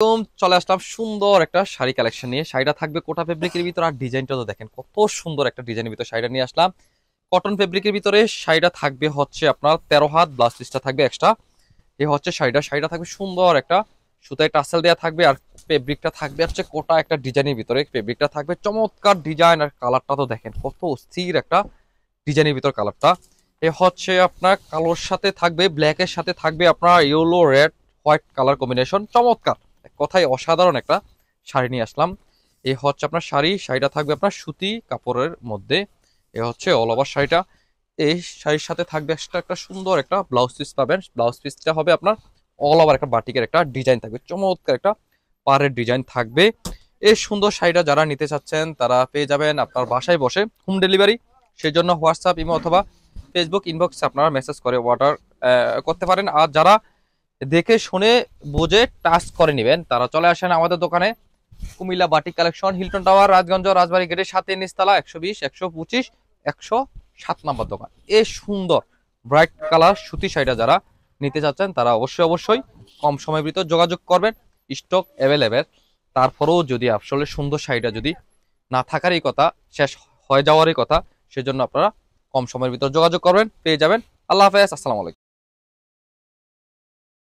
একদম চলে আসলাম সুন্দর একটা শাড়ি কালেকশন নিয়ে। শাড়িটা থাকবে কোটা ফেব্রিকের ভিতর, আর ডিজাইনটা তো দেখেন কত সুন্দর একটা ডিজাইনের ভিতর শাড়িটা নিয়ে আসলাম। কটন ফেব্রিকের ভিতরে শাড়িটা থাকবে হচ্ছে আপনার 13 হাত, ব্লাউজ পিসটা থাকবে এক্সট্রা। এই হচ্ছে শাড়িটা থাকবে সুন্দর একটা সুতায় টাসেল দেওয়া থাকবে, আর ফেব্রিকটা থাকবে হচ্ছে কোটা একটা ডিজাইনের ভিতরে। ফেব্রিকটা থাকবে চমৎকার ডিজাইন, আর কালারটা তো দেখেন কত স্থির একটা ডিজাইনের ভিতর কালারটা। এ হচ্ছে আপনার কালোর সাথে থাকবে, ব্ল্যাকের সাথে থাকবে আপনার yellow red white colour combination, চমৎকার এক কথায় অসাধারণ একটা শাড়ি নিয়ে আসলাম। এ হচ্ছে আপনার শাড়িটা থাকবে আপনার সুতি কাপড়ের মধ্যে। এ হচ্ছে অল ওভার শাড়িটা। এই শাড়ির সাথে থাকবে একটা সুন্দর একটা ব্লাউজ পিস পাবেন। ব্লাউজ পিসটা হবে আপনার অল ওভার একটা বাটিকের একটা ডিজাইন থাকবে, চমৎকার একটা পাড়ের ডিজাইন থাকবে। এই সুন্দর শাড়িটা যারা নিতে চাচ্ছেন তারা পেয়ে যাবেন আপনার বাসায় বসে হোম ডেলিভারি। সেই জন্য হোয়াটসঅ্যাপ, ইমো অথবা ফেসবুক ইনবক্সে আপনারা মেসেজ করে অর্ডার করতে পারেন। আর যারা দেখে শুনে বুঝে টাচ করে নেবেন তারা চলে আসেন আমাদের দোকানে, Comilla batik collection, Hilton tower, Rajganj, Rajbari গেটের সাথে নিচতলা, 120, 125, 107 নম্বর দোকান। এই সুন্দর ব্রাইট কালার সুতি শাড়িটা যারা নিতে চাচ্ছেন তারা অবশ্যই কম সময়ের ভিতর যোগাযোগ করবেন। Stock available. তারপরেও যদি আসলে সুন্দর শাড়িটা যদি না থাকারই কথা, শেষ হয়ে যাওয়ারই কথা, সেজন্য আপনারা কম সময়ের ভিতর যোগাযোগ করবেন, পেয়ে যাবেন। আল্লাহ হাফেজ, আসসালামু আলাইকুম।